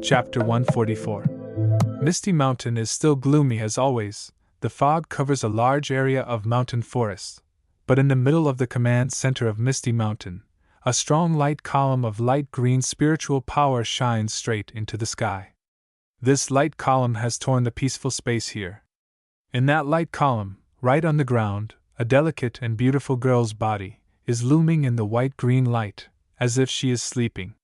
Chapter 144. Misty Mountain is still gloomy as always. The fog covers a large area of mountain forest. But in the middle of the command center of Misty Mountain, a strong light column of light green spiritual power shines straight into the sky. This light column has torn the peaceful space here. In that light column, right on the ground, a delicate and beautiful girl's body is looming in the white-green light, as if she is sleeping.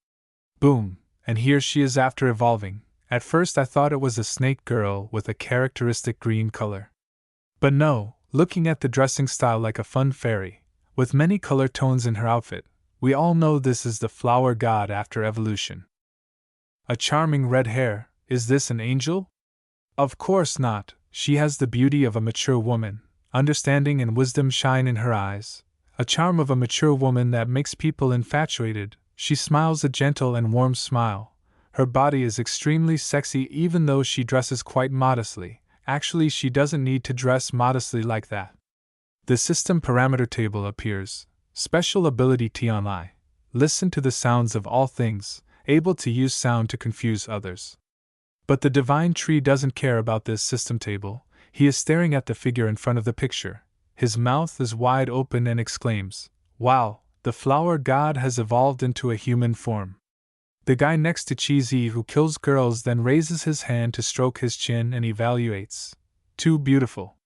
Boom, and here she is after evolving. At first I thought it was a snake girl with a characteristic green color. But no, looking at the dressing style like a fun fairy, with many color tones in her outfit, we all know this is the flower god after evolution. A charming red hair, is this an angel? Of course not, she has the beauty of a mature woman, understanding and wisdom shine in her eyes, a charm of a mature woman that makes people infatuated. She smiles a gentle and warm smile. Her body is extremely sexy even though she dresses quite modestly. Actually, she doesn't need to dress modestly like that. The system parameter table appears. Special ability Tianlai. Listen to the sounds of all things, able to use sound to confuse others. But the divine tree doesn't care about this system table. He is staring at the figure in front of the picture. His mouth is wide open and exclaims, "Wow, the flower god has evolved into a human form." The guy next to Cheesy who kills girls then raises his hand to stroke his chin and evaluates. Too beautiful.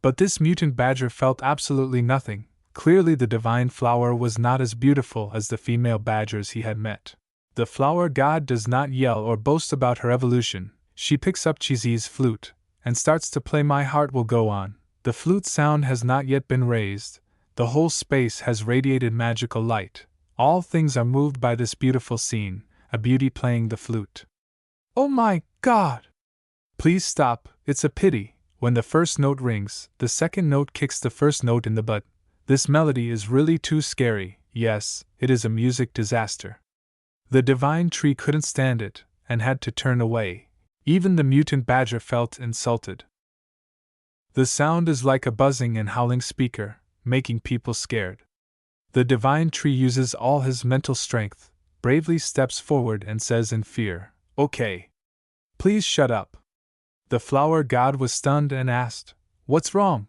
But this mutant badger felt absolutely nothing. Clearly the divine flower was not as beautiful as the female badgers he had met. The flower god does not yell or boast about her evolution. She picks up Cheesy's flute and starts to play My Heart Will Go On. The flute sound has not yet been raised. The whole space has radiated magical light. All things are moved by this beautiful scene, a beauty playing the flute. Oh my God! Please stop, it's a pity. When the first note rings, the second note kicks the first note in the butt. This melody is really too scary. Yes, it is a music disaster. The divine tree couldn't stand it, and had to turn away. Even the mutant badger felt insulted. The sound is like a buzzing and howling speaker, making people scared. The divine tree uses all his mental strength, bravely steps forward and says in fear, "Okay. Please shut up." The flower god was stunned and asked, "What's wrong?"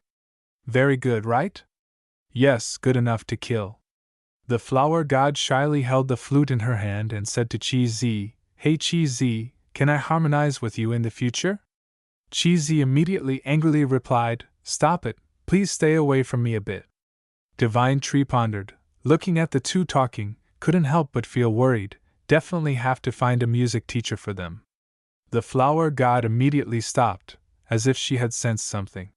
"Very good, right?" "Yes, good enough to kill." The flower god shyly held the flute in her hand and said to Cheesy, "Hey Cheesy, can I harmonize with you in the future?" Cheesy immediately angrily replied, "Stop it, please stay away from me a bit." Divine Tree pondered, looking at the two talking, couldn't help but feel worried, definitely have to find a music teacher for them. The flower god immediately stopped, as if she had sensed something.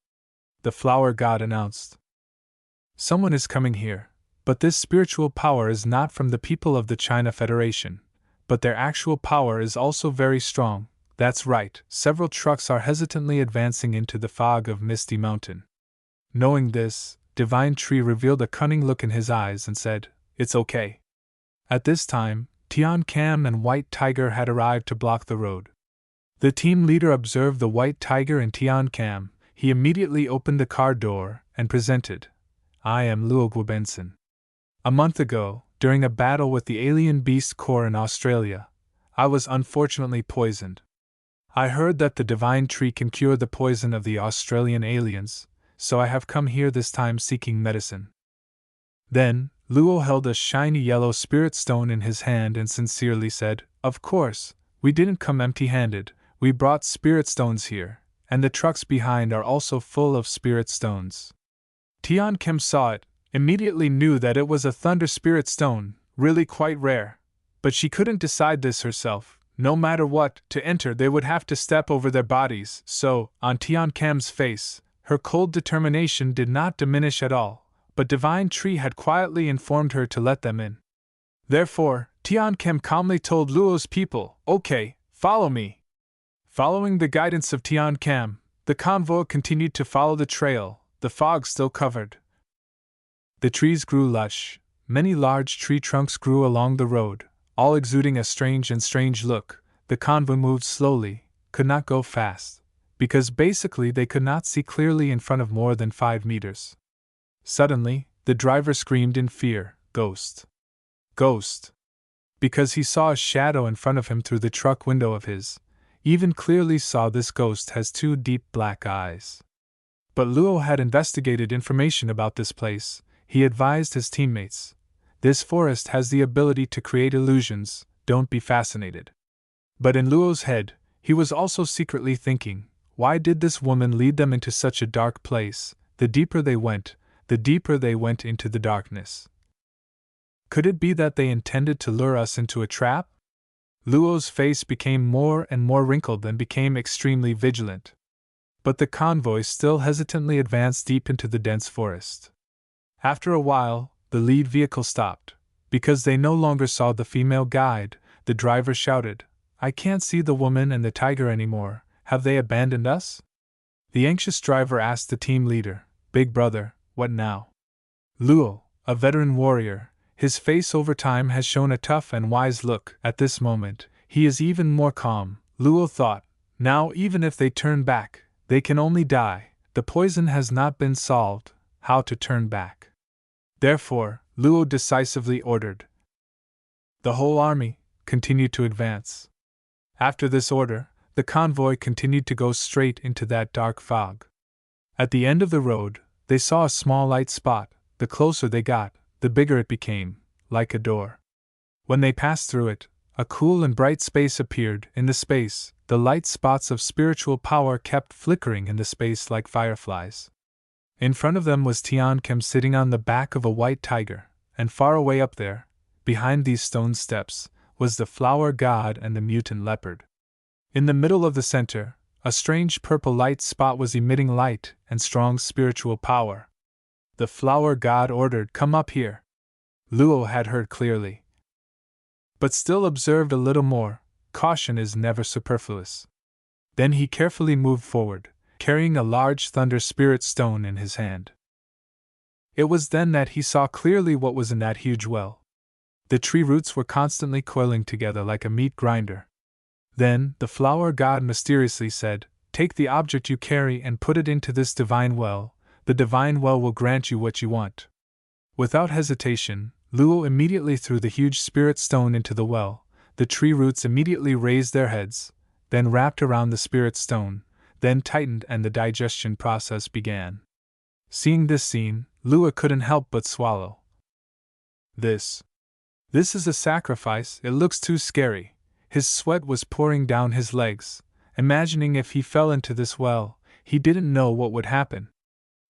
The flower god announced, "Someone is coming here, but this spiritual power is not from the people of the China Federation, but their actual power is also very strong. That's right, several trucks are hesitantly advancing into the fog of Misty Mountain." Knowing this, Divine Tree revealed a cunning look in his eyes and said, "It's okay." At this time, Tian Cam and White Tiger had arrived to block the road. The team leader observed the White Tiger and Tian Cam. He immediately opened the car door and presented, "I am Luo Guobenson. A month ago, during a battle with the alien beast Corps in Australia, I was unfortunately poisoned. I heard that the divine tree can cure the poison of the Australian aliens, so I have come here this time seeking medicine." Then, Luo held a shiny yellow spirit stone in his hand and sincerely said, "Of course, we didn't come empty-handed, we brought spirit stones here, and the trucks behind are also full of spirit stones." Tian Kem saw it, immediately knew that it was a thunder spirit stone, really quite rare, but she couldn't decide this herself. No matter what, to enter they would have to step over their bodies, so, on Tian Cam's face, her cold determination did not diminish at all, but Divine Tree had quietly informed her to let them in. Therefore, Tian Cam calmly told Luo's people, "Okay, follow me." Following the guidance of Tian Cam, the convoy continued to follow the trail, the fog still covered. The trees grew lush, many large tree trunks grew along the road, all exuding a strange look. The convoy moved slowly, could not go fast, because basically they could not see clearly in front of more than 5 meters. Suddenly, the driver screamed in fear, "Ghost! Ghost!" because he saw a shadow in front of him through the truck window of his, even clearly saw this ghost has two deep black eyes. But Luo had investigated information about this place. He advised his teammates, "This forest has the ability to create illusions, don't be fascinated." But in Luo's head, he was also secretly thinking, why did this woman lead them into such a dark place? The deeper they went into the darkness. Could it be that they intended to lure us into a trap? Luo's face became more and more wrinkled and became extremely vigilant. But the convoy still hesitantly advanced deep into the dense forest. After a while, the lead vehicle stopped. Because they no longer saw the female guide, the driver shouted, "I can't see the woman and the tiger anymore. Have they abandoned us?" The anxious driver asked the team leader, "Big brother, what now?" Luo, a veteran warrior, his face over time has shown a tough and wise look. At this moment, he is even more calm. Luo thought, now even if they turn back, they can only die. The poison has not been solved. How to turn back? Therefore, Luo decisively ordered the whole army continue to advance. After this order, the convoy continued to go straight into that dark fog. At the end of the road, they saw a small light spot. The closer they got, the bigger it became, like a door. When they passed through it, a cool and bright space appeared. In the space, the light spots of spiritual power kept flickering in the space like fireflies. In front of them was Tian Kim sitting on the back of a white tiger, and far away up there, behind these stone steps, was the flower god and the mutant leopard. In the middle of the center, a strange purple light spot was emitting light and strong spiritual power. The flower god ordered, "Come up here." Luo had heard clearly, but still observed a little more. Caution is never superfluous. Then he carefully moved forward, carrying a large thunder spirit stone in his hand. It was then that he saw clearly what was in that huge well. The tree roots were constantly coiling together like a meat grinder. Then, the flower god mysteriously said, "Take the object you carry and put it into this divine well. The divine well will grant you what you want." Without hesitation, Luo immediately threw the huge spirit stone into the well. The tree roots immediately raised their heads, then wrapped around the spirit stone, then tightened, and the digestion process began. Seeing this scene, Luo couldn't help but swallow. This is a sacrifice. It looks too scary. His sweat was pouring down his legs, imagining if he fell into this well, he didn't know what would happen.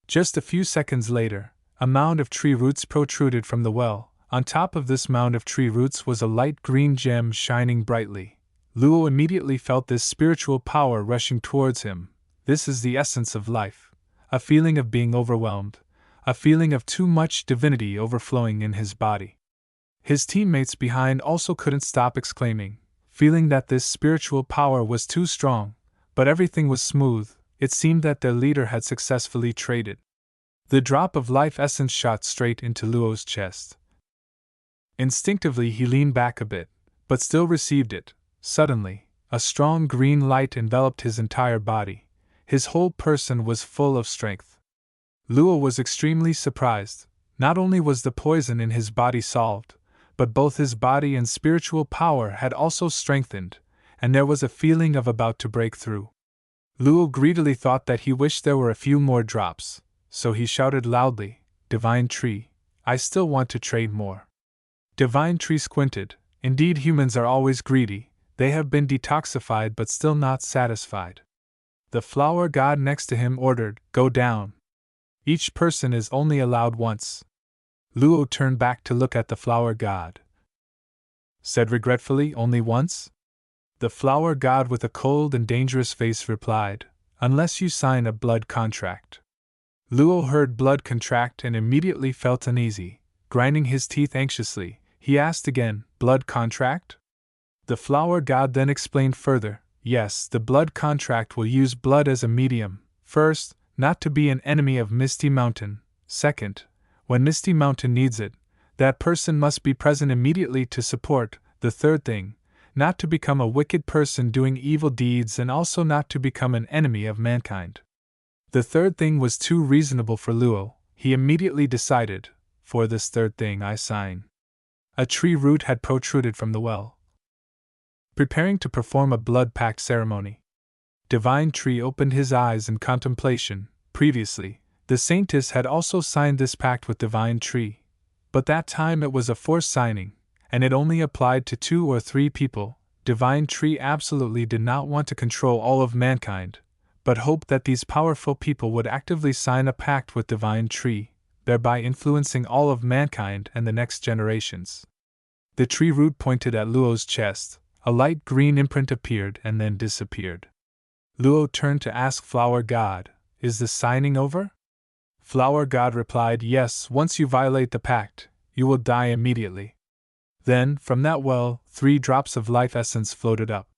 Just a few seconds later, a mound of tree roots protruded from the well. On top of this mound of tree roots was a light green gem shining brightly. Luo immediately felt this spiritual power rushing towards him. This is the essence of life. A feeling of being overwhelmed. A feeling of too much divinity overflowing in his body. His teammates behind also couldn't stop exclaiming, feeling that this spiritual power was too strong, but everything was smooth. It seemed that their leader had successfully traded. The drop of life essence shot straight into Luo's chest. Instinctively he leaned back a bit, but still received it. Suddenly, a strong green light enveloped his entire body. His whole person was full of strength. Luo was extremely surprised. Not only was the poison in his body solved, but both his body and spiritual power had also strengthened, and there was a feeling of about to break through. Luo greedily thought that he wished there were a few more drops, so he shouted loudly, "Divine Tree, I still want to trade more." Divine Tree squinted. Indeed, humans are always greedy. They have been detoxified but still not satisfied. The flower god next to him ordered, "Go down. Each person is only allowed once." Luo turned back to look at the flower god. Said regretfully, "Only once?" The flower god with a cold and dangerous face replied, "Unless you sign a blood contract." Luo heard blood contract and immediately felt uneasy. Grinding his teeth anxiously, he asked again, "Blood contract?" The flower god then explained further, "Yes, the blood contract will use blood as a medium. First, not to be an enemy of Misty Mountain. Second, when Misty Mountain needs it, that person must be present immediately to support. The third thing, not to become a wicked person doing evil deeds and also not to become an enemy of mankind." The third thing was too reasonable for Luo. He immediately decided, "For this third thing I sign." A tree root had protruded from the well, preparing to perform a blood pact ceremony. Divine Tree opened his eyes in contemplation. Previously, the Saintess had also signed this pact with Divine Tree, but that time it was a forced signing, and it only applied to 2 or 3 people. Divine Tree absolutely did not want to control all of mankind, but hoped that these powerful people would actively sign a pact with Divine Tree, thereby influencing all of mankind and the next generations. The tree root pointed at Luo's chest. A light green imprint appeared and then disappeared. Luo turned to ask Flower God, "Is the signing over?" Flower God replied, "Yes, once you violate the pact, you will die immediately." Then, from that well, 3 drops of life essence floated up.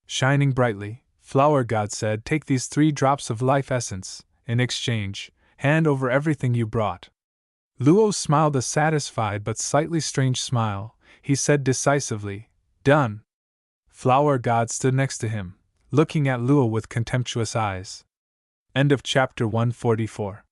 Shining brightly, Flower God said, "Take these 3 drops of life essence. In exchange, hand over everything you brought." Luo smiled a satisfied but slightly strange smile. He said decisively, "Done." Flower God stood next to him, looking at Luo with contemptuous eyes. End of chapter 144.